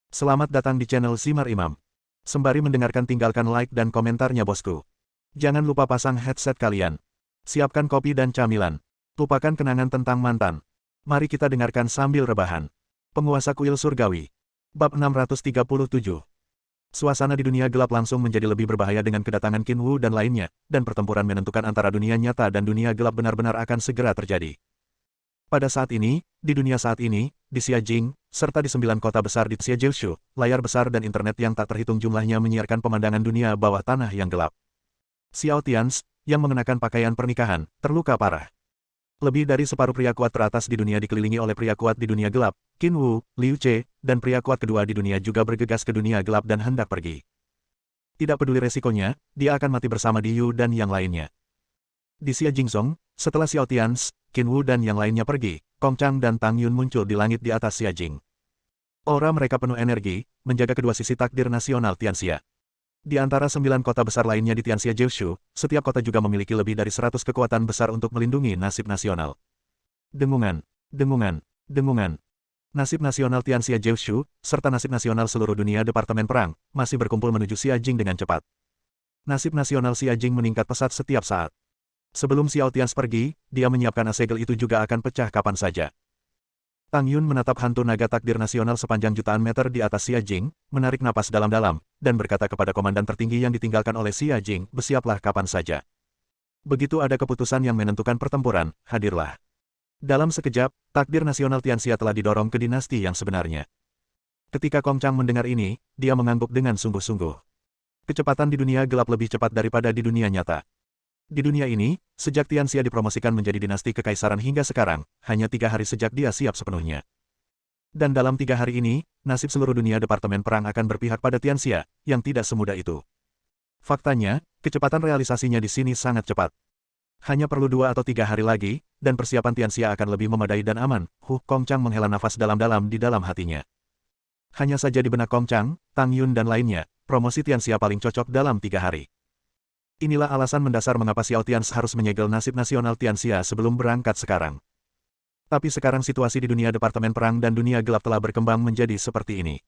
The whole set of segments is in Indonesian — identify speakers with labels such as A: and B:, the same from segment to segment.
A: Selamat datang di channel Zimar Imam. Sembari mendengarkan tinggalkan like dan komentarnya bosku. Jangan lupa pasang headset kalian. Siapkan kopi dan camilan. Lupakan kenangan tentang mantan. Mari kita dengarkan sambil rebahan. Penguasa kuil surgawi. Bab 637. Suasana di dunia gelap langsung menjadi lebih berbahaya dengan kedatangan Qin Wu dan lainnya, dan pertempuran menentukan antara dunia nyata dan dunia gelap benar-benar akan segera terjadi. Pada saat ini, di dunia saat ini, di Xiajing, serta di 9 kota besar di Xiejiushu, layar besar dan internet yang tak terhitung jumlahnya menyiarkan pemandangan dunia bawah tanah yang gelap. Xiao Tians, yang mengenakan pakaian pernikahan, terluka parah. Lebih dari separuh pria kuat teratas di dunia dikelilingi oleh pria kuat di dunia gelap, Qin Wu, Liu Che, dan pria kuat kedua di dunia juga bergegas ke dunia gelap dan hendak pergi. Tidak peduli resikonya, dia akan mati bersama Diyu dan yang lainnya. Di Xiajingzong, setelah Xiao Tians, Qin Wu dan yang lainnya pergi, Kong Chang dan Tang Yun muncul di langit di atas Xiajing. Aura mereka penuh energi, menjaga kedua sisi takdir nasional Tianxia. Di antara 9 kota besar lainnya di Tianxia Jiushu, setiap kota juga memiliki lebih dari 100 kekuatan besar untuk melindungi nasib nasional. Dengungan, dengungan, dengungan. Nasib nasional Tianxia Jiushu, serta nasib nasional seluruh dunia Departemen Perang, masih berkumpul menuju Xiajing dengan cepat. Nasib nasional Xiajing meningkat pesat setiap saat. Sebelum Xiao Tians pergi, dia menyiapkan segel itu juga akan pecah kapan saja. Tang Yun menatap hantu naga takdir nasional sepanjang jutaan meter di atas Xiajing, menarik napas dalam-dalam, dan berkata kepada komandan tertinggi yang ditinggalkan oleh Xiajing, bersiaplah kapan saja. Begitu ada keputusan yang menentukan pertempuran, hadirlah. Dalam sekejap, takdir nasional Tianxia telah didorong ke dinasti yang sebenarnya. Ketika Kong Chang mendengar ini, dia mengangguk dengan sungguh-sungguh. Kecepatan di dunia gelap lebih cepat daripada di dunia nyata. Di dunia ini, sejak Tianxia dipromosikan menjadi dinasti kekaisaran hingga sekarang, hanya 3 hari sejak dia siap sepenuhnya. Dan dalam 3 hari ini, nasib seluruh dunia Departemen Perang akan berpihak pada Tianxia, yang tidak semudah itu. Faktanya, kecepatan realisasinya di sini sangat cepat. Hanya perlu 2 atau 3 hari lagi, dan persiapan Tianxia akan lebih memadai dan aman. Kong Chang menghela nafas dalam-dalam di dalam hatinya. Hanya saja di benak Kong Chang, Tang Yun dan lainnya, promosi Tianxia paling cocok dalam 3 hari. Inilah alasan mendasar mengapa Xiao Tians harus menyegel nasib nasional Tianxia sebelum berangkat sekarang. Tapi sekarang situasi di dunia Departemen Perang dan dunia gelap telah berkembang menjadi seperti ini.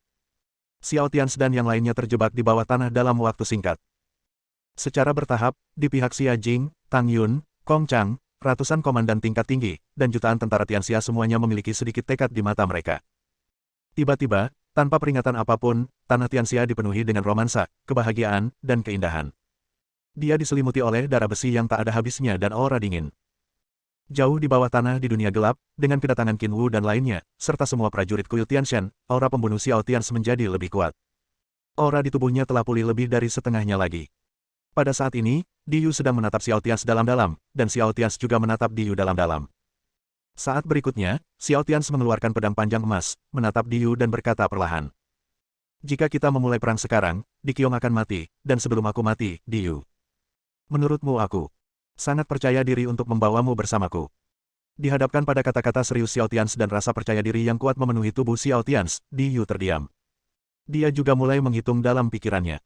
A: Xiao Tians dan yang lainnya terjebak di bawah tanah dalam waktu singkat. Secara bertahap, di pihak Xiajing, Tang Yun, Kong Chang, ratusan komandan tingkat tinggi, dan jutaan tentara Tianxia semuanya memiliki sedikit tekad di mata mereka. Tiba-tiba, tanpa peringatan apapun, tanah Tianxia dipenuhi dengan romansa, kebahagiaan, dan keindahan. Dia diselimuti oleh darah besi yang tak ada habisnya dan aura dingin. Jauh di bawah tanah di dunia gelap, dengan kedatangan Qin Wu dan lainnya, serta semua prajurit kuil Tianshan, aura pembunuh Xiao Tians menjadi lebih kuat. Aura di tubuhnya telah pulih lebih dari setengahnya lagi. Pada saat ini, Diyu sedang menatap Xiao Tians dalam-dalam, dan Xiao Tians juga menatap Diyu dalam-dalam. Saat berikutnya, Xiao Tians mengeluarkan pedang panjang emas, menatap Diyu dan berkata perlahan. Jika kita memulai perang sekarang, Di Qiong akan mati, dan sebelum aku mati, Diyu. Menurutmu aku sangat percaya diri untuk membawamu bersamaku. Dihadapkan pada kata-kata serius Xiao Tians dan rasa percaya diri yang kuat memenuhi tubuh Xiao Tians, Diyu terdiam. Dia juga mulai menghitung dalam pikirannya.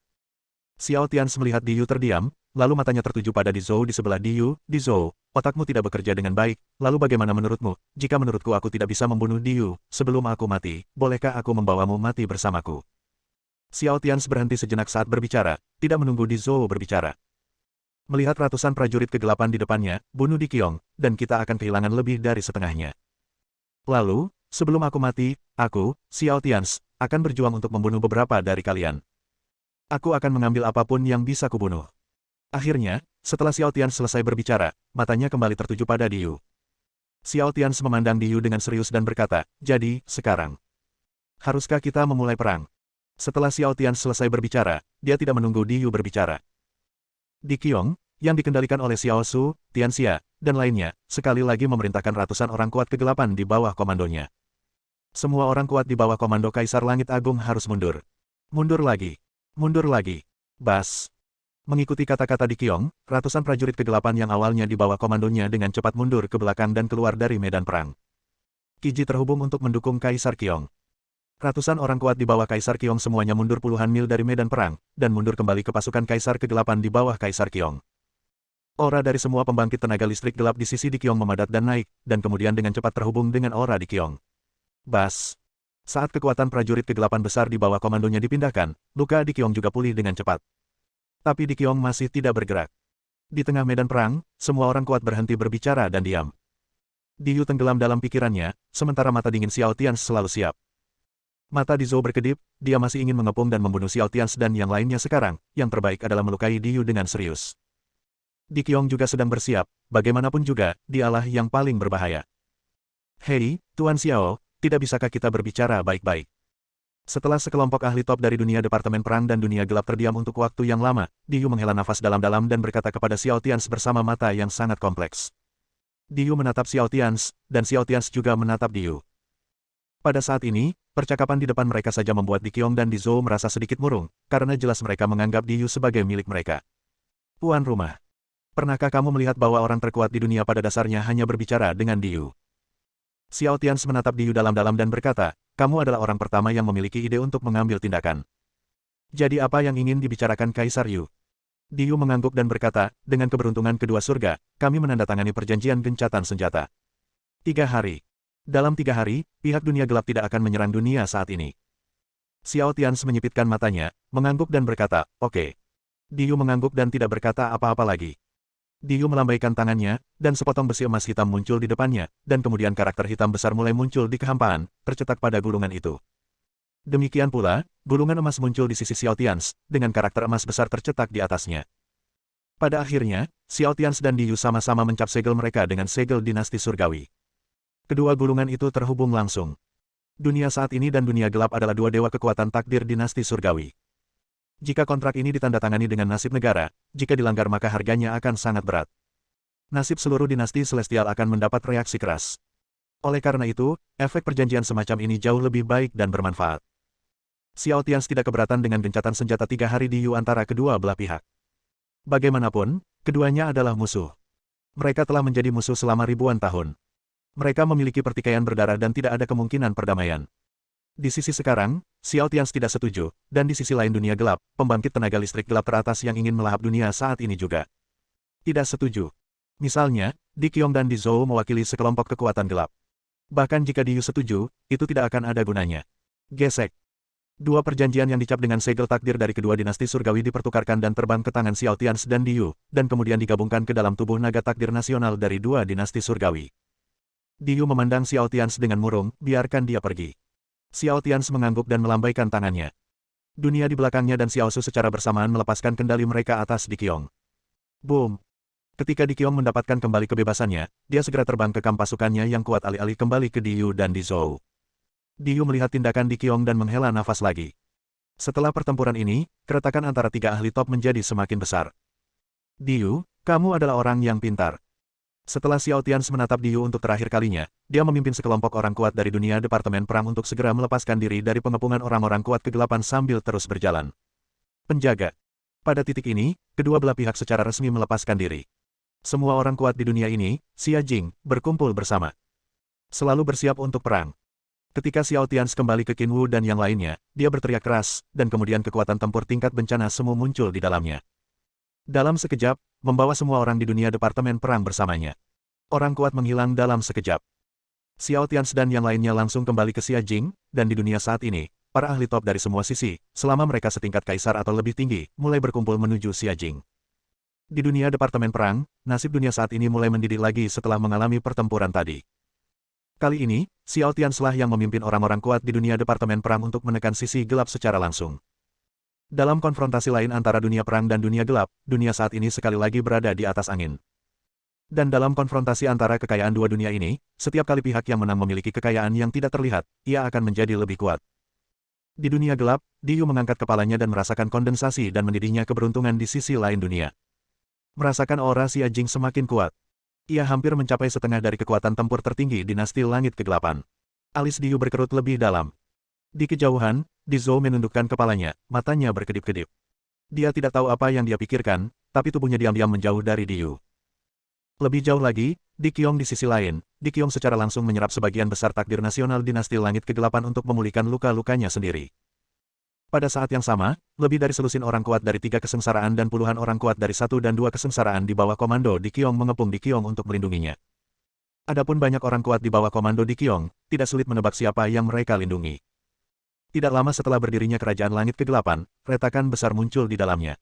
A: Xiao Tians melihat Diyu terdiam, lalu matanya tertuju pada Di Zhou di sebelah Diyu. Di Zhou, otakmu tidak bekerja dengan baik, lalu bagaimana menurutmu, jika menurutku aku tidak bisa membunuh Diyu, sebelum aku mati, bolehkah aku membawamu mati bersamaku? Xiao Tians berhenti sejenak saat berbicara, tidak menunggu Di Zhou berbicara. Melihat ratusan prajurit kegelapan di depannya, bunuh Di Qiong, dan kita akan kehilangan lebih dari setengahnya. Lalu, sebelum aku mati, aku, Xiao Tians, akan berjuang untuk membunuh beberapa dari kalian. Aku akan mengambil apapun yang bisa kubunuh. Akhirnya, setelah Xiao Tians selesai berbicara, matanya kembali tertuju pada Diyu. Xiao Tians memandang Diyu dengan serius dan berkata, jadi, sekarang. Haruskah kita memulai perang? Setelah Xiao Tians selesai berbicara, dia tidak menunggu Diyu berbicara. Di Qiong, yang dikendalikan oleh Xiao Su, Tianxia, dan lainnya, sekali lagi memerintahkan ratusan orang kuat kegelapan di bawah komandonya. Semua orang kuat di bawah komando Kaisar Langit Agung harus mundur. Mundur lagi. Mundur lagi. Bas. Mengikuti kata-kata Di Qiong, ratusan prajurit kegelapan yang awalnya di bawah komandonya dengan cepat mundur ke belakang dan keluar dari medan perang. Qiji terhubung untuk mendukung Kaisar Qiong. Ratusan orang kuat di bawah Kaisar Qiong semuanya mundur puluhan mil dari medan perang, dan mundur kembali ke pasukan Kaisar Kegelapan di bawah Kaisar Qiong. Aura dari semua pembangkit tenaga listrik gelap di sisi Di Qiong memadat dan naik, dan kemudian dengan cepat terhubung dengan aura Di Qiong. Bas. Saat kekuatan prajurit kegelapan besar di bawah komandonya dipindahkan, luka Di Qiong juga pulih dengan cepat. Tapi Di Qiong masih tidak bergerak. Di tengah medan perang, semua orang kuat berhenti berbicara dan diam. Diyu tenggelam dalam pikirannya, sementara mata dingin Xiao Tians selalu siap. Mata Di Zhou berkedip, dia masih ingin mengepung dan membunuh Xiao Tians dan yang lainnya sekarang, yang terbaik adalah melukai Diyu dengan serius. Di Qiong juga sedang bersiap, bagaimanapun juga, dialah yang paling berbahaya. Hei, Tuan Xiao, tidak bisakah kita berbicara baik-baik? Setelah sekelompok ahli top dari dunia Departemen Perang dan dunia gelap terdiam untuk waktu yang lama, Diyu menghela nafas dalam-dalam dan berkata kepada Xiao Tians bersama mata yang sangat kompleks. Diyu menatap Xiao Tians, dan Xiao Tians juga menatap Diyu. Pada saat ini, percakapan di depan mereka saja membuat Di Qiong dan Di Zhou merasa sedikit murung, karena jelas mereka menganggap Diyu sebagai milik mereka. Tuan rumah, pernahkah kamu melihat bahwa orang terkuat di dunia pada dasarnya hanya berbicara dengan Diyu? Xiao Tians menatap Diyu dalam-dalam dan berkata, kamu adalah orang pertama yang memiliki ide untuk mengambil tindakan. Jadi apa yang ingin dibicarakan Kaisar Yu? Diyu mengangguk dan berkata, dengan keberuntungan kedua surga, kami menandatangani perjanjian gencatan senjata. 3 hari. Dalam 3 hari, pihak dunia gelap tidak akan menyerang dunia saat ini. Xiao Tians menyipitkan matanya, mengangguk dan berkata, oke. Diyu mengangguk dan tidak berkata apa-apa lagi. Diyu melambaikan tangannya, dan sepotong besi emas hitam muncul di depannya, dan kemudian karakter hitam besar mulai muncul di kehampaan, tercetak pada gulungan itu. Demikian pula, gulungan emas muncul di sisi Xiao Tians, dengan karakter emas besar tercetak di atasnya. Pada akhirnya, Xiao Tians dan Diyu sama-sama mencap segel mereka dengan segel dinasti surgawi. Kedua gulungan itu terhubung langsung. Dunia saat ini dan dunia gelap adalah dua dewa kekuatan takdir dinasti surgawi. Jika kontrak ini ditandatangani dengan nasib negara, jika dilanggar maka harganya akan sangat berat. Nasib seluruh dinasti Celestial akan mendapat reaksi keras. Oleh karena itu, efek perjanjian semacam ini jauh lebih baik dan bermanfaat. Xiao Tians tidak keberatan dengan gencatan senjata 3 hari di Yu antara kedua belah pihak. Bagaimanapun, keduanya adalah musuh. Mereka telah menjadi musuh selama ribuan tahun. Mereka memiliki pertikaian berdarah dan tidak ada kemungkinan perdamaian. Di sisi sekarang, Xiao Tians tidak setuju, dan di sisi lain dunia gelap, pembangkit tenaga listrik gelap teratas yang ingin melahap dunia saat ini juga tidak setuju. Misalnya, Di Qiong dan Di Zhou mewakili sekelompok kekuatan gelap. Bahkan jika Diyu setuju, itu tidak akan ada gunanya. Gesek. Dua perjanjian yang dicap dengan segel takdir dari kedua dinasti surgawi dipertukarkan dan terbang ke tangan Xiao Tians dan Diyu, dan kemudian digabungkan ke dalam tubuh naga takdir nasional dari dua dinasti surgawi. Diyu memandang Xiao Tians dengan murung, biarkan dia pergi. Xiao Tians mengangguk dan melambaikan tangannya. Dunia di belakangnya dan Xiao Su secara bersamaan melepaskan kendali mereka atas Di Qiong. Boom! Ketika Di Qiong mendapatkan kembali kebebasannya, dia segera terbang ke kamp pasukannya yang kuat alih-alih kembali ke Diyu dan Di Zhou. Diyu melihat tindakan Di Qiong dan menghela nafas lagi. Setelah pertempuran ini, keretakan antara 3 ahli top menjadi semakin besar. Diyu, kamu adalah orang yang pintar. Setelah Xiao Tians menatap Diyu untuk terakhir kalinya, dia memimpin sekelompok orang kuat dari dunia Departemen Perang untuk segera melepaskan diri dari pengepungan orang-orang kuat kegelapan sambil terus berjalan. Penjaga. Pada titik ini, kedua belah pihak secara resmi melepaskan diri. Semua orang kuat di dunia ini, Xia Jing, berkumpul bersama. Selalu bersiap untuk perang. Ketika Xiao Tians kembali ke Qinwu dan yang lainnya, dia berteriak keras, dan kemudian kekuatan tempur tingkat bencana semu muncul di dalamnya. Dalam sekejap, membawa semua orang di dunia Departemen Perang bersamanya. Orang kuat menghilang dalam sekejap. Xiao Tians dan yang lainnya langsung kembali ke Xia Jing, dan di dunia saat ini, para ahli top dari semua sisi, selama mereka setingkat kaisar atau lebih tinggi, mulai berkumpul menuju Xia Jing. Di dunia Departemen Perang, nasib dunia saat ini mulai mendidih lagi setelah mengalami pertempuran tadi. Kali ini, Xiao Tians lah yang memimpin orang-orang kuat di dunia Departemen Perang untuk menekan sisi gelap secara langsung. Dalam konfrontasi lain antara dunia perang dan dunia gelap, dunia saat ini sekali lagi berada di atas angin. Dan dalam konfrontasi antara kekayaan dua dunia ini, setiap kali pihak yang menang memiliki kekayaan yang tidak terlihat, ia akan menjadi lebih kuat. Di dunia gelap, Diyu mengangkat kepalanya dan merasakan kondensasi dan mendidihnya keberuntungan di sisi lain dunia. Merasakan aura Xia Jing semakin kuat. Ia hampir mencapai setengah dari kekuatan tempur tertinggi dinasti langit kegelapan. Alis Diyu berkerut lebih dalam. Di kejauhan, Di Zhou menundukkan kepalanya, matanya berkedip-kedip. Dia tidak tahu apa yang dia pikirkan, tapi tubuhnya diam-diam menjauh dari Diyu. Lebih jauh lagi, Di Qiong di sisi lain, Di Qiong secara langsung menyerap sebagian besar takdir nasional dinasti langit kegelapan untuk memulihkan luka-lukanya sendiri. Pada saat yang sama, lebih dari selusin orang kuat dari 3 kesengsaraan dan puluhan orang kuat dari 1 dan 2 kesengsaraan di bawah komando Di Qiong mengepung Di Qiong untuk melindunginya. Adapun banyak orang kuat di bawah komando Di Qiong, tidak sulit menebak siapa yang mereka lindungi. Tidak lama setelah berdirinya Kerajaan Langit Kegelapan, retakan besar muncul di dalamnya.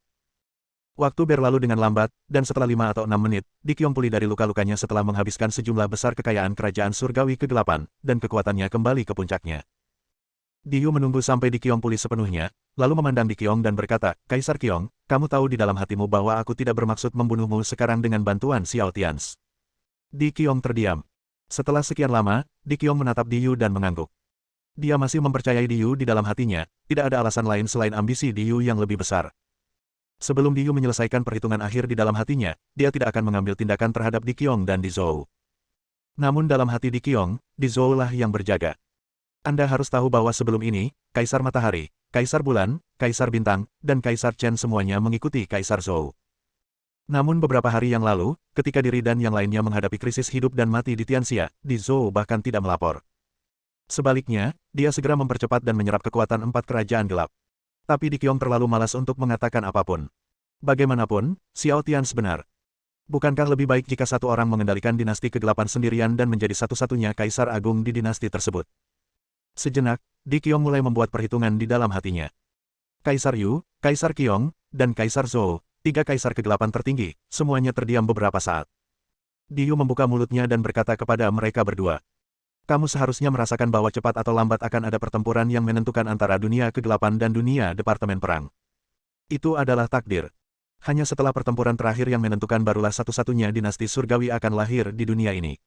A: Waktu berlalu dengan lambat, dan setelah 5 atau 6 menit, Di Qiong pulih dari luka-lukanya setelah menghabiskan sejumlah besar kekayaan Kerajaan Surgawi Kegelapan, dan kekuatannya kembali ke puncaknya. Diyu menunggu sampai Di Qiong pulih sepenuhnya, lalu memandang Di Qiong dan berkata, Kaisar Qiong, kamu tahu di dalam hatimu bahwa aku tidak bermaksud membunuhmu sekarang dengan bantuan Xiao Tians. Di Qiong terdiam. Setelah sekian lama, Di Qiong menatap Diyu dan mengangguk. Dia masih mempercayai Diyu di dalam hatinya, tidak ada alasan lain selain ambisi Diyu yang lebih besar. Sebelum Diyu menyelesaikan perhitungan akhir di dalam hatinya, dia tidak akan mengambil tindakan terhadap Di Qiong dan Di Zhou. Namun dalam hati Di Qiong, Di Zhou lah yang berjaga. Anda harus tahu bahwa sebelum ini, Kaisar Matahari, Kaisar Bulan, Kaisar Bintang, dan Kaisar Chen semuanya mengikuti Kaisar Zhou. Namun beberapa hari yang lalu, ketika diri dan yang lainnya menghadapi krisis hidup dan mati di Tianxia, Di Zhou bahkan tidak melapor. Sebaliknya, dia segera mempercepat dan menyerap kekuatan 4 kerajaan gelap. Tapi Di Qiong terlalu malas untuk mengatakan apapun. Bagaimanapun, Xiao Tians benar. Bukankah lebih baik jika satu orang mengendalikan dinasti kegelapan sendirian dan menjadi satu-satunya kaisar agung di dinasti tersebut? Sejenak, Di Qiong mulai membuat perhitungan di dalam hatinya. Kaisar Yu, Kaisar Qiong, dan Kaisar Zhou, 3 kaisar kegelapan tertinggi, semuanya terdiam beberapa saat. Diyu membuka mulutnya dan berkata kepada mereka berdua. Kamu seharusnya merasakan bahwa cepat atau lambat akan ada pertempuran yang menentukan antara dunia kegelapan dan dunia Departemen Perang. Itu adalah takdir. Hanya setelah pertempuran terakhir yang menentukan barulah satu-satunya dinasti surgawi akan lahir di dunia ini.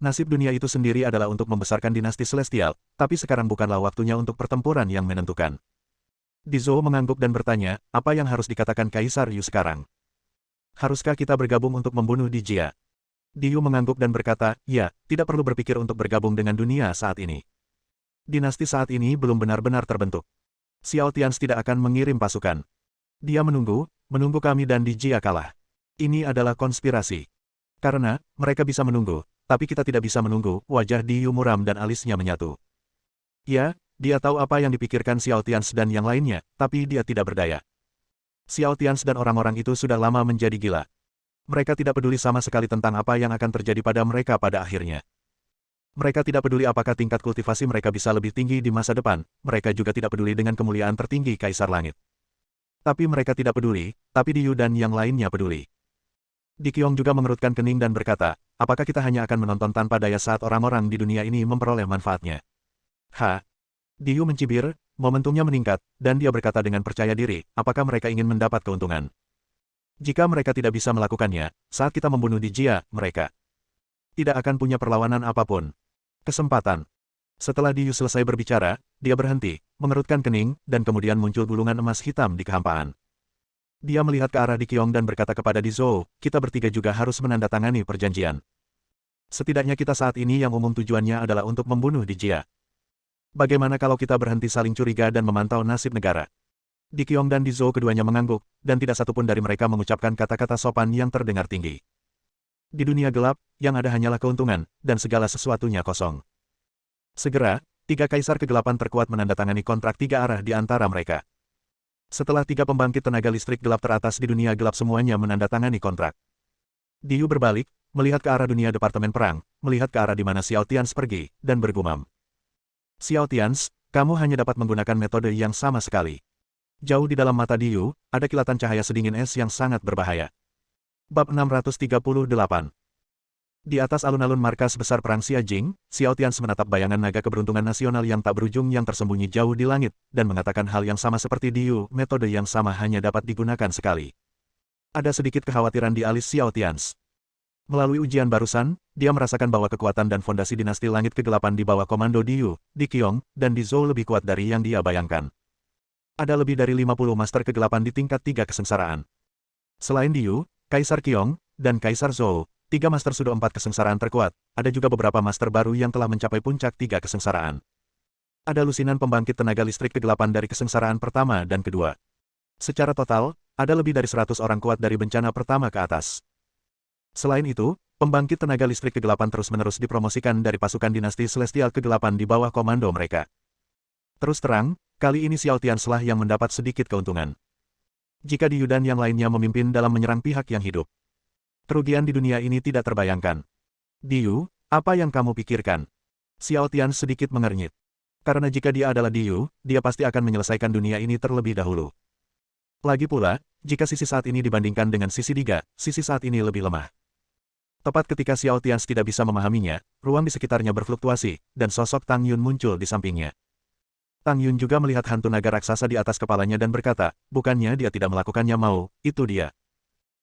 A: Nasib dunia itu sendiri adalah untuk membesarkan dinasti celestial, tapi sekarang bukanlah waktunya untuk pertempuran yang menentukan. Di Zhou mengangguk dan bertanya, apa yang harus dikatakan Kaisar Yu sekarang? Haruskah kita bergabung untuk membunuh Di Jia? Diyu mengangguk dan berkata, ya, tidak perlu berpikir untuk bergabung dengan dunia saat ini. Dinasti saat ini belum benar-benar terbentuk. Xiao Tians tidak akan mengirim pasukan. Dia menunggu kami dan Di Jia kalah. Ini adalah konspirasi. Karena, mereka bisa menunggu, tapi kita tidak bisa menunggu, wajah Diyu muram dan alisnya menyatu. Ya, dia tahu apa yang dipikirkan Xiao Tians dan yang lainnya, tapi dia tidak berdaya. Xiao Tians dan orang-orang itu sudah lama menjadi gila. Mereka tidak peduli sama sekali tentang apa yang akan terjadi pada mereka pada akhirnya. Mereka tidak peduli apakah tingkat kultivasi mereka bisa lebih tinggi di masa depan, mereka juga tidak peduli dengan kemuliaan tertinggi Kaisar Langit. Tapi mereka tidak peduli, tapi Diyu dan yang lainnya peduli. Di Qiong juga mengerutkan kening dan berkata, apakah kita hanya akan menonton tanpa daya saat orang-orang di dunia ini memperoleh manfaatnya? Diyu mencibir, momentumnya meningkat, dan dia berkata dengan percaya diri, apakah mereka ingin mendapat keuntungan? Jika mereka tidak bisa melakukannya, saat kita membunuh Di Jia, mereka tidak akan punya perlawanan apapun. Kesempatan. Setelah Diyu selesai berbicara, dia berhenti, mengerutkan kening, dan kemudian muncul gulungan emas hitam di kehampaan. Dia melihat ke arah Di Qiong dan berkata kepada Di Zhou, kita bertiga juga harus menandatangani perjanjian. Setidaknya kita saat ini yang umum tujuannya adalah untuk membunuh Di Jia. Bagaimana kalau kita berhenti saling curiga dan memantau nasib negara? Di Qiong dan Di Zhou keduanya mengangguk, dan tidak satupun dari mereka mengucapkan kata-kata sopan yang terdengar tinggi. Di dunia gelap, yang ada hanyalah keuntungan, dan segala sesuatunya kosong. Segera, 3 kaisar kegelapan terkuat menandatangani kontrak 3 arah di antara mereka. Setelah 3 pembangkit tenaga listrik gelap teratas di dunia gelap semuanya menandatangani kontrak. Diyu berbalik, melihat ke arah dunia Departemen Perang, melihat ke arah di mana Xiao Tians pergi, dan bergumam. Xiao Tians, kamu hanya dapat menggunakan metode yang sama sekali. Jauh di dalam mata Diyu, ada kilatan cahaya sedingin es yang sangat berbahaya. Bab 638. Di atas alun-alun markas besar perang Xia Jing, Xiao Tians menatap bayangan naga keberuntungan nasional yang tak berujung yang tersembunyi jauh di langit, dan mengatakan hal yang sama seperti Diyu, metode yang sama hanya dapat digunakan sekali. Ada sedikit kekhawatiran di alis Xiao Tians. Melalui ujian barusan, dia merasakan bahwa kekuatan dan fondasi dinasti langit kegelapan di bawah komando Diyu, Di Qiong, dan Di Zhou lebih kuat dari yang dia bayangkan. Ada lebih dari 50 master kegelapan di tingkat 3 kesengsaraan. Selain Diyu, Kaisar Qiong, dan Kaisar Zhou, 3 master sudo 4 kesengsaraan terkuat, ada juga beberapa master baru yang telah mencapai puncak 3 kesengsaraan. Ada lusinan pembangkit tenaga listrik kegelapan dari kesengsaraan pertama dan kedua. Secara total, ada lebih dari 100 orang kuat dari bencana pertama ke atas. Selain itu, pembangkit tenaga listrik kegelapan terus-menerus dipromosikan dari pasukan dinasti Celestial kegelapan di bawah komando mereka. Terus terang, kali ini Xiao Tians lah yang mendapat sedikit keuntungan. Jika Diyu dan yang lainnya memimpin dalam menyerang pihak yang hidup, kerugian di dunia ini tidak terbayangkan. Diyu, apa yang kamu pikirkan? Xiao Tians sedikit mengernyit. Karena jika dia adalah Diyu, dia pasti akan menyelesaikan dunia ini terlebih dahulu. Lagi pula, jika sisi saat ini dibandingkan dengan sisi Diga, sisi saat ini lebih lemah. Tepat ketika Xiao Tians tidak bisa memahaminya, ruang di sekitarnya berfluktuasi, dan sosok Tang Yun muncul di sampingnya. Tang Yun juga melihat hantu naga raksasa di atas kepalanya dan berkata, bukannya dia tidak melakukannya mau, itu dia.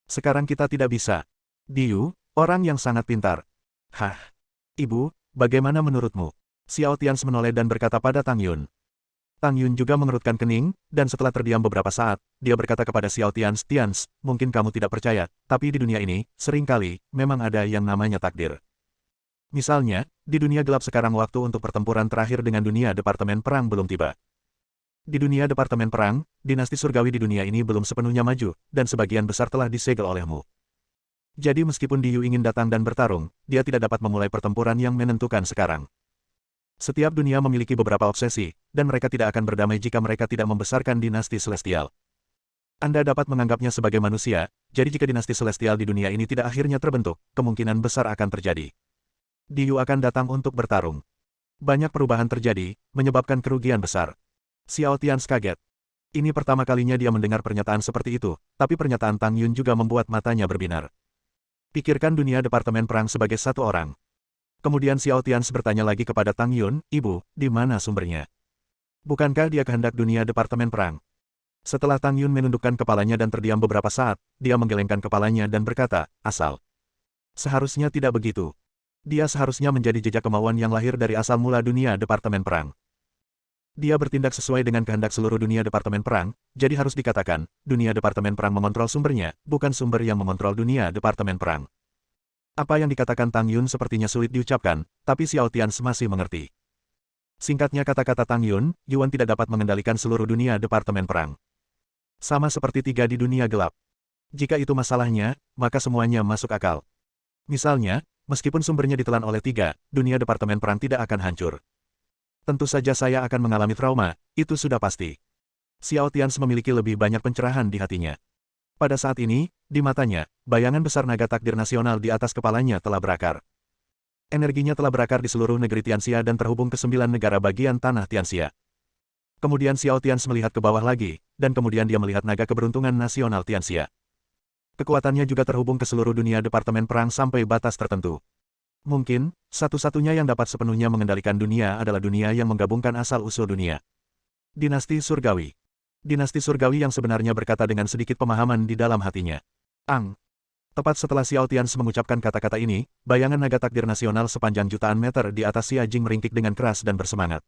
A: Sekarang kita tidak bisa. Diyu, orang yang sangat pintar. Hah? Ibu, bagaimana menurutmu? Xiao Tians menoleh dan berkata pada Tang Yun. Tang Yun juga mengerutkan kening, dan setelah terdiam beberapa saat, dia berkata kepada Xiao Tians, Tians, mungkin kamu tidak percaya, tapi di dunia ini, seringkali, memang ada yang namanya takdir. Misalnya, di dunia gelap sekarang waktu untuk pertempuran terakhir dengan dunia Departemen Perang belum tiba. Di dunia Departemen Perang, dinasti surgawi di dunia ini belum sepenuhnya maju, dan sebagian besar telah disegel olehmu. Jadi meskipun Diyu ingin datang dan bertarung, dia tidak dapat memulai pertempuran yang menentukan sekarang. Setiap dunia memiliki beberapa obsesi, dan mereka tidak akan berdamai jika mereka tidak membesarkan dinasti Celestial. Anda dapat menganggapnya sebagai manusia, jadi jika dinasti Celestial di dunia ini tidak akhirnya terbentuk, kemungkinan besar akan terjadi. Diyu akan datang untuk bertarung. Banyak perubahan terjadi, menyebabkan kerugian besar. Xiao Tians kaget. Ini pertama kalinya dia mendengar pernyataan seperti itu, tapi pernyataan Tang Yun juga membuat matanya berbinar. Pikirkan dunia Departemen Perang sebagai satu orang. Kemudian Xiao Tians bertanya lagi kepada Tang Yun, Ibu, di mana sumbernya? Bukankah dia kehendak dunia Departemen Perang? Setelah Tang Yun menundukkan kepalanya dan terdiam beberapa saat, dia menggelengkan kepalanya dan berkata, asal. Seharusnya tidak begitu. Dia seharusnya menjadi jejak kemauan yang lahir dari asal mula dunia Departemen Perang. Dia bertindak sesuai dengan kehendak seluruh dunia Departemen Perang, jadi harus dikatakan, dunia Departemen Perang mengontrol sumbernya, bukan sumber yang mengontrol dunia Departemen Perang. Apa yang dikatakan Tang Yun sepertinya sulit diucapkan, tapi Xiao Tians masih mengerti. Singkatnya kata-kata Tang Yun, Yuan tidak dapat mengendalikan seluruh dunia Departemen Perang. Sama seperti tiga di dunia gelap. Jika itu masalahnya, maka semuanya masuk akal. Misalnya, meskipun sumbernya ditelan oleh tiga, dunia Departemen Perang tidak akan hancur. Tentu saja saya akan mengalami trauma, itu sudah pasti. Xiao Tians memiliki lebih banyak pencerahan di hatinya. Pada saat ini, di matanya, bayangan besar naga takdir nasional di atas kepalanya telah berakar. Energinya telah berakar di seluruh negeri Tianxia dan terhubung ke 9 negara bagian tanah Tianxia. Kemudian Xiao Tians melihat ke bawah lagi, dan kemudian dia melihat naga keberuntungan nasional Tianxia. Kekuatannya juga terhubung ke seluruh dunia Departemen Perang sampai batas tertentu. Mungkin, satu-satunya yang dapat sepenuhnya mengendalikan dunia adalah dunia yang menggabungkan asal-usul dunia. Dinasti Surgawi. Dinasti Surgawi yang sebenarnya berkata dengan sedikit pemahaman di dalam hatinya. Ang. Tepat setelah Xiao Tians mengucapkan kata-kata ini, bayangan naga takdir nasional sepanjang jutaan meter di atas Xia Jing meringkik dengan keras dan bersemangat.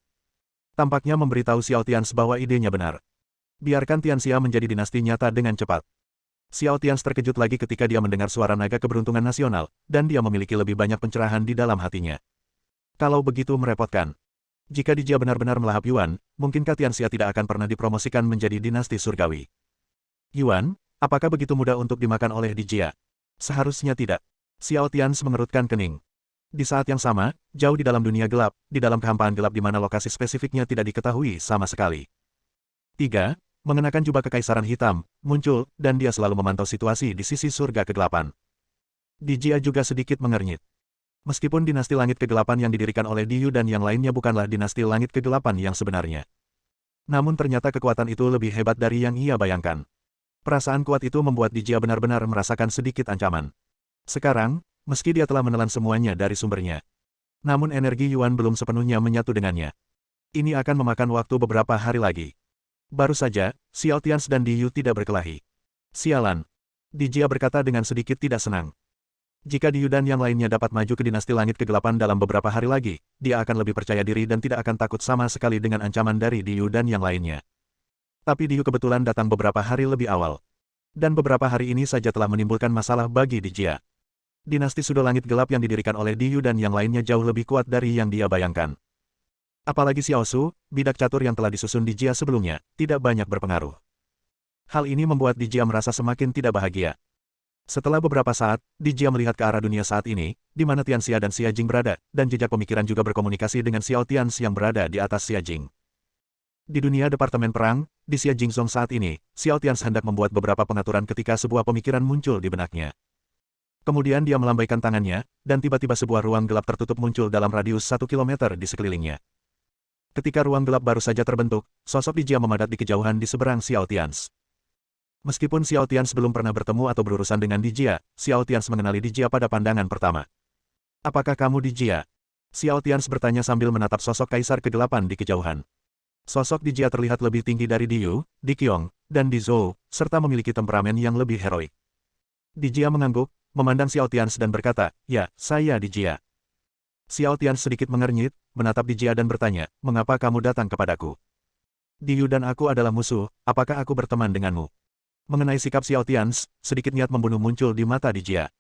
A: Tampaknya memberitahu Xiao Tians bahwa idenya benar. Biarkan Tianxia menjadi dinasti nyata dengan cepat. Xiao Tians terkejut lagi ketika dia mendengar suara naga keberuntungan nasional, dan dia memiliki lebih banyak pencerahan di dalam hatinya. Kalau begitu merepotkan. Jika Dijia benar-benar melahap Yuan, mungkinkah Tianxia tidak akan pernah dipromosikan menjadi dinasti surgawi? Yuan, apakah begitu mudah untuk dimakan oleh Dijia? Seharusnya tidak. Xiao Tians mengerutkan kening. Di saat yang sama, jauh di dalam dunia gelap, di dalam kehampaan gelap di mana lokasi spesifiknya tidak diketahui sama sekali. 3. Mengenakan jubah kekaisaran hitam, muncul, dan dia selalu memantau situasi di sisi surga kegelapan. Dijia juga sedikit mengernyit. Meskipun dinasti langit kegelapan yang didirikan oleh Diyu dan yang lainnya bukanlah dinasti langit kegelapan yang sebenarnya. Namun ternyata kekuatan itu lebih hebat dari yang ia bayangkan. Perasaan kuat itu membuat Dijia benar-benar merasakan sedikit ancaman. Sekarang, meski dia telah menelan semuanya dari sumbernya. Namun energi Yuan belum sepenuhnya menyatu dengannya. Ini akan memakan waktu beberapa hari lagi. Baru saja, Xiao Tians dan Diyu tidak berkelahi. Sialan. Dijia berkata dengan sedikit tidak senang. Jika Diyu dan yang lainnya dapat maju ke dinasti langit kegelapan dalam beberapa hari lagi, dia akan lebih percaya diri dan tidak akan takut sama sekali dengan ancaman dari Diyu dan yang lainnya. Tapi Diyu kebetulan datang beberapa hari lebih awal. Dan beberapa hari ini saja telah menimbulkan masalah bagi Dijia. Dinasti Sudo Langit Gelap yang didirikan oleh Diyu dan yang lainnya jauh lebih kuat dari yang dia bayangkan. Apalagi Xiao Su, bidak catur yang telah disusun Dijia sebelumnya, tidak banyak berpengaruh. Hal ini membuat Dijia merasa semakin tidak bahagia. Setelah beberapa saat, Dijia melihat ke arah dunia saat ini, di mana Tianxia dan Xia Jing berada, dan jejak pemikiran juga berkomunikasi dengan Xiao Tians yang berada di atas Xia Jing. Di dunia Departemen Perang, di Xia Jingzong saat ini, Xiao Tians hendak membuat beberapa pengaturan ketika sebuah pemikiran muncul di benaknya. Kemudian dia melambaikan tangannya, dan tiba-tiba sebuah ruang gelap tertutup muncul dalam radius 1 kilometer di sekelilingnya. Ketika ruang gelap baru saja terbentuk, sosok Dijia memadat di kejauhan di seberang Xiao Tians. Meskipun Xiao Tians belum pernah bertemu atau berurusan dengan Dijia, Xiao Tians mengenali Dijia pada pandangan pertama. Apakah kamu Dijia? Xiao Tians bertanya sambil menatap sosok kaisar kegelapan di kejauhan. Sosok Dijia terlihat lebih tinggi dari Diyu, Di Qiong, dan Di Zhou, serta memiliki temperamen yang lebih heroik. Dijia mengangguk, memandang Xiao Tians dan berkata, "Ya, saya Dijia." Xiao Tians sedikit mengernyit, menatap Dijia dan bertanya, "Mengapa kamu datang kepadaku? Diyu dan aku adalah musuh, apakah aku berteman denganmu?" Mengenai sikap Xiao Tians, sedikit niat membunuh muncul di mata Dijia.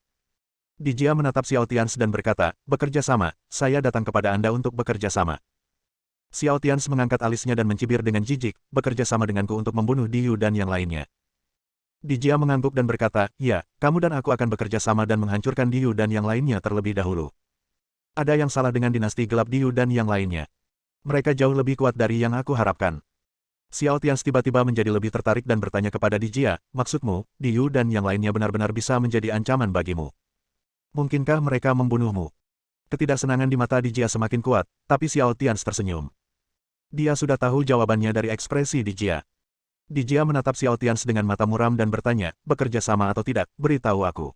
A: Dijia menatap Xiao Tians dan berkata, "Bekerja sama, saya datang kepada Anda untuk bekerja sama." Xiao Tians mengangkat alisnya dan mencibir dengan jijik, "Bekerja sama denganku untuk membunuh Diyu dan yang lainnya." Dijia mengangguk dan berkata, "Ya, kamu dan aku akan bekerja sama dan menghancurkan Diyu dan yang lainnya terlebih dahulu. Ada yang salah dengan dinasti gelap Diyu dan yang lainnya. Mereka jauh lebih kuat dari yang aku harapkan." Xiao Tians tiba-tiba menjadi lebih tertarik dan bertanya kepada Dijia, "Maksudmu, Diyu dan yang lainnya benar-benar bisa menjadi ancaman bagimu? Mungkinkah mereka membunuhmu?" Ketidaksenangan di mata Dijia semakin kuat, tapi Xiao Tians tersenyum. Dia sudah tahu jawabannya dari ekspresi Dijia. Dijia menatap Xiao Tians dengan mata muram dan bertanya, "Bekerja sama atau tidak, beritahu aku."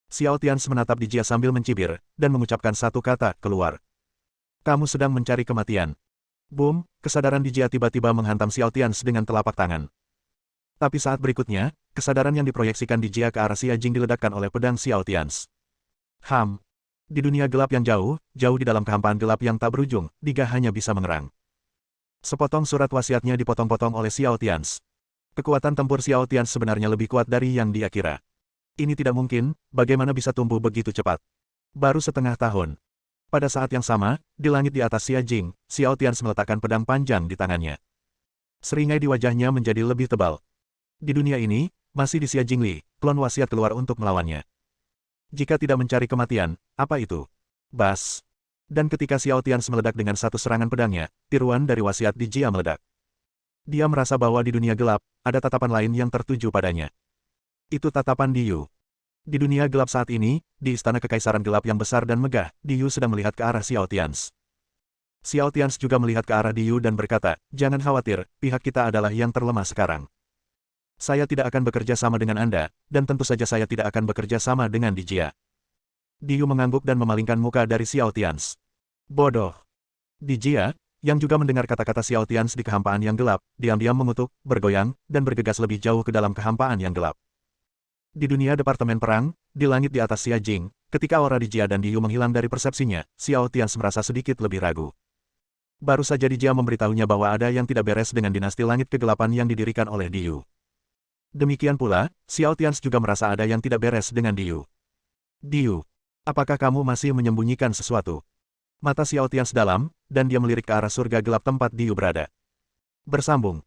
A: Xiao Tians menatap Dijia sambil mencibir, dan mengucapkan satu kata, "Keluar." "Kamu sedang mencari kematian." Boom, kesadaran Dijia tiba-tiba menghantam Xiao Tians dengan telapak tangan. Tapi saat berikutnya, kesadaran yang diproyeksikan Dijia ke arah Xia Jing diledakkan oleh pedang Xiao Tians. Di dunia gelap yang jauh, jauh di dalam kehampaan gelap yang tak berujung, Diga hanya bisa mengerang. Sepotong surat wasiatnya dipotong-potong oleh Xiao Tians. Kekuatan tempur Xiao Tians sebenarnya lebih kuat dari yang dia kira. Ini tidak mungkin, bagaimana bisa tumbuh begitu cepat? Baru setengah tahun. Pada saat yang sama, di langit di atas Xia Jing, Xiao Tians meletakkan pedang panjang di tangannya. Seringai di wajahnya menjadi lebih tebal. Di dunia ini, masih di Xia Jing Li, klon wasiat keluar untuk melawannya. Jika tidak mencari kematian, apa itu? Bas. Dan ketika Xiao Tians meledak dengan satu serangan pedangnya, tiruan dari wasiat Dijia meledak. Dia merasa bahwa di dunia gelap, ada tatapan lain yang tertuju padanya. Itu tatapan Diyu. Di dunia gelap saat ini, di istana kekaisaran gelap yang besar dan megah, Diyu sedang melihat ke arah Xiao Tians. Xiao Tians juga melihat ke arah Diyu dan berkata, "Jangan khawatir, pihak kita adalah yang terlemah sekarang. Saya tidak akan bekerja sama dengan Anda, dan tentu saja saya tidak akan bekerja sama dengan Dijia." Diyu mengangguk dan memalingkan muka dari Xiao Tians. "Bodoh." Dijia, yang juga mendengar kata-kata Xiao Tians di kehampaan yang gelap, diam-diam mengutuk, bergoyang, dan bergegas lebih jauh ke dalam kehampaan yang gelap. Di dunia Departemen Perang, di langit di atas Xia Jing, ketika aura Dijia dan Diyu menghilang dari persepsinya, Xiao Tians merasa sedikit lebih ragu. Baru saja Dijia memberitahunya bahwa ada yang tidak beres dengan dinasti langit kegelapan yang didirikan oleh Diyu. Demikian pula, Xiao Tians juga merasa ada yang tidak beres dengan Diyu. "Diyu, apakah kamu masih menyembunyikan sesuatu?" Mata Xiao Tians dalam, dan dia melirik ke arah surga gelap tempat Diyu berada. Bersambung.